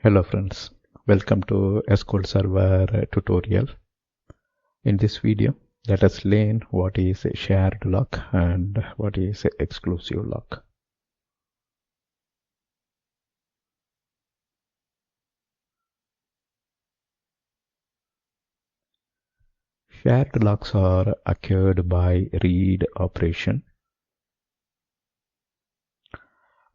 Hello friends, welcome to SQL Server tutorial. In this video, let us learn what is a shared lock and what is a exclusive lock. Shared locks are occurred by read operation.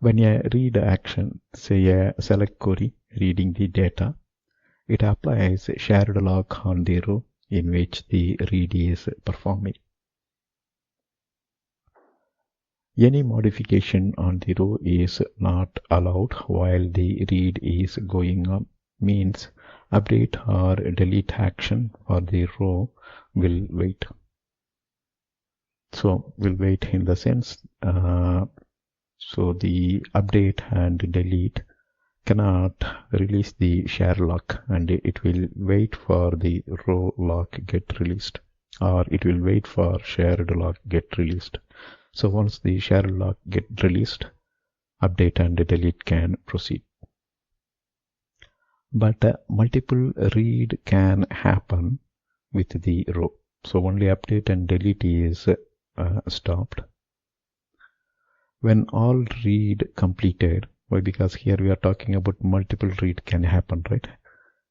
When a read action, say a select query reading the data, it applies a shared lock on the row in which the read is performing. Any modification on the row is not allowed while the read is going on, means update or delete action for the row will wait. So will wait in the sense, so the update and delete cannot release the share lock, and it will wait for the row lock get released, or it will wait for shared lock get released. So once the shared lock get released, update and delete can proceed. But multiple read can happen with the row. So only update and delete is stopped. When all read completed, why? Because here we are talking about multiple read can happen, right?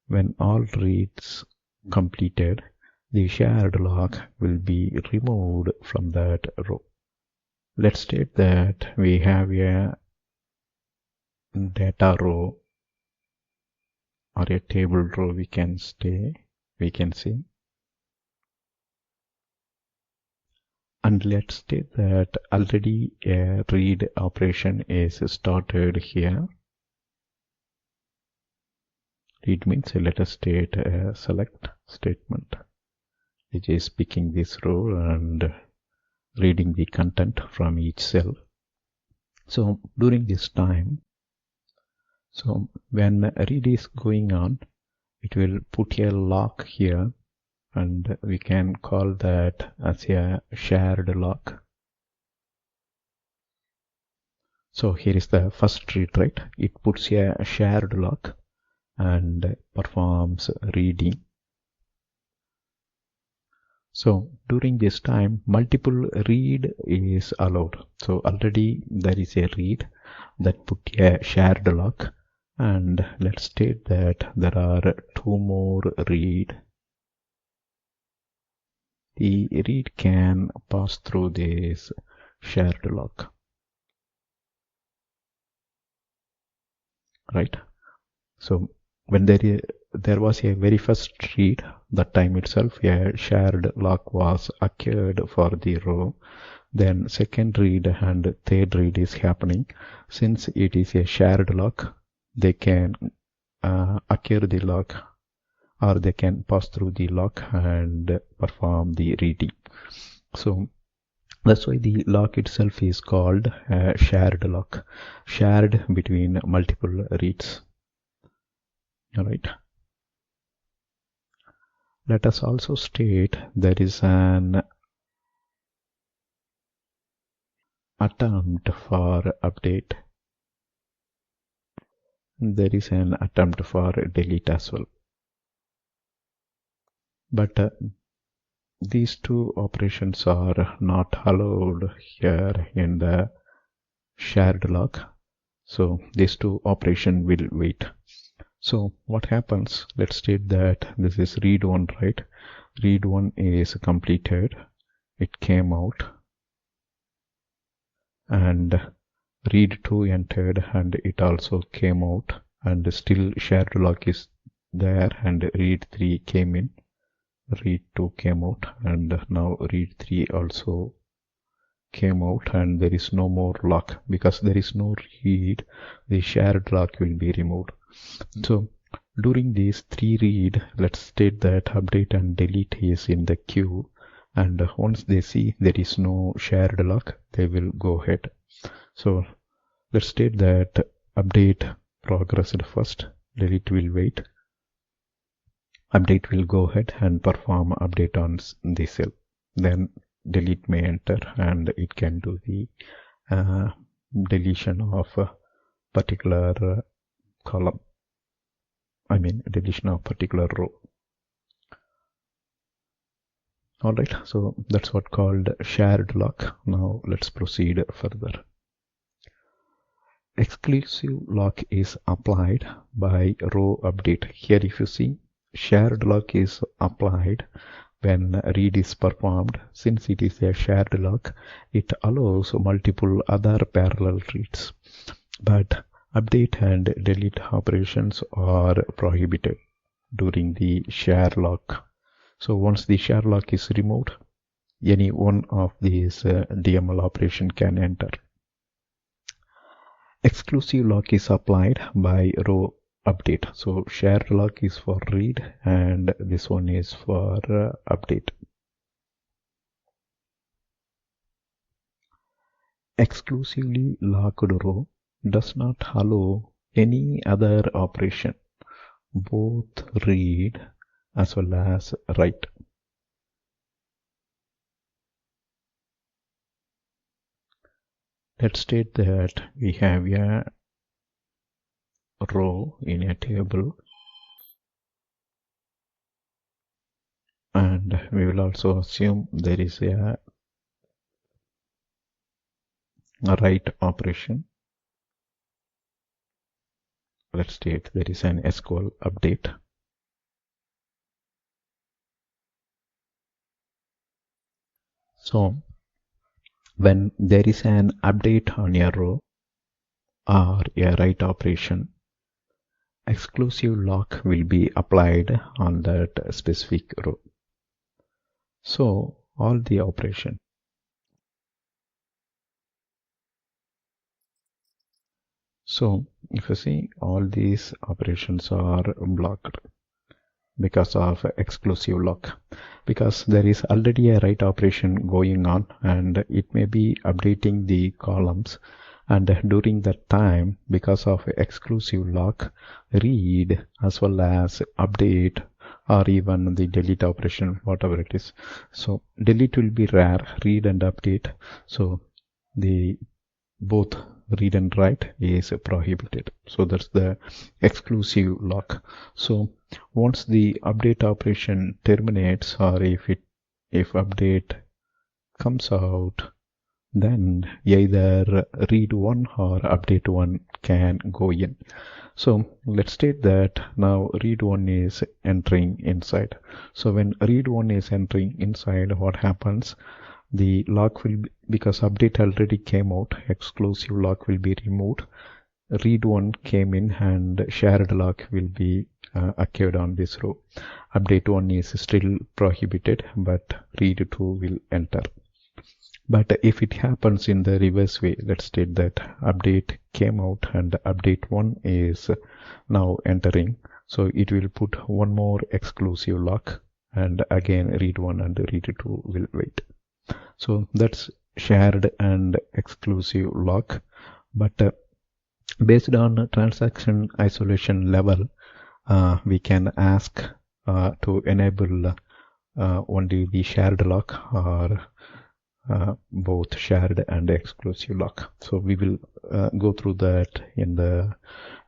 When all reads completed, the shared lock will be removed from that row. Let's state that we have a data row or a table row, we can see, and let's state that already a read operation is started here. Read means let us state a select statement which is picking this row and reading the content from each cell. So during this time, so when read is going on, it will put a lock here, and we can call that as a shared lock. So here is the first read, right? It puts a shared lock and performs reading. So during this time, multiple read is allowed. So already there is a read that put a shared lock, and let's state that there are two more read. The read can pass through this shared lock, right? So when there was a very first read, that time itself a shared lock was occurred for the row. Then second read and third read is happening. Since it is a shared lock, they can occur the lock, or they can pass through the lock and perform the reading. So that's why the lock itself is called a shared lock, shared between multiple reads. All right. Let us also state there is an attempt for update. There is an attempt for delete as well. But these two operations are not allowed here in the shared lock. So these two operations will wait. So what happens? Let's state that this is read 1, right? Read 1 is completed. It came out. And read 2 entered, and it also came out. And still shared lock is there, and read 3 came in. Read 2 came out, and now read 3 also came out, and there is no more lock. Because there is no read, the shared lock will be removed. So during these 3 read, let's state that update and delete is in the queue, and once they see there is no shared lock, they will go ahead. So let's state that update progressed first, delete will wait. Update will go ahead and perform update on the cell. Then delete may enter, and it can do the deletion of a particular column. deletion of particular row. Alright, so that's what called shared lock. Now let's proceed further. Exclusive lock is applied by row update. Here if you see, shared lock is applied when read is performed. Since it is a shared lock, it allows multiple other parallel reads, but update and delete operations are prohibited during the share lock. So once the share lock is removed, any one of these DML operation can enter. Exclusive lock is applied by row update. So shared lock is for read and this one is for update. Exclusively locked row does not allow any other operation, both read as well as write. Let's state that we have a row in a table, and we will also assume there is a write operation. Let's state there is an SQL update. So when there is an update on a row or a write operation, exclusive lock will be applied on that specific row. So all the operation. So if you see, all these operations are blocked because of exclusive lock, because there is already a write operation going on and it may be updating the columns, and during that time, because of exclusive lock, read as well as update or even the delete operation, whatever it is. So delete will be rare, read and update. So the both read and write is prohibited. So that's the exclusive lock. So once the update operation terminates, or if update comes out, then either read one or update one can go in. So let's state that now read one is entering inside. So when read one is entering inside, what happens? The lock will be, because update already came out, exclusive lock will be removed. Read one came in and shared lock will be occurred on this row. Update one is still prohibited, but read two will enter. But if it happens in the reverse way, let's state that update came out and update one is now entering. So it will put one more exclusive lock, and again read one and read two will wait. So that's shared and exclusive lock. But based on transaction isolation level, we can ask to enable only the shared lock or both shared and exclusive lock. So we will go through that in the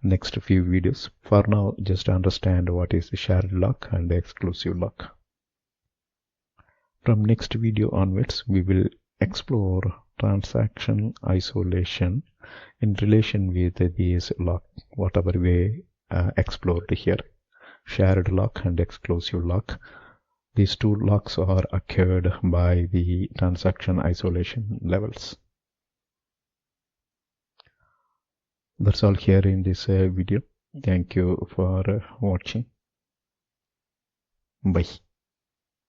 next few videos. For now, just understand what is the shared lock and exclusive lock. From next video onwards, we will explore transaction isolation in relation with these lock, whatever we explored here, shared lock and exclusive lock. These two locks are occurred by the transaction isolation levels. That's all here in this video. Thank you for watching. Bye.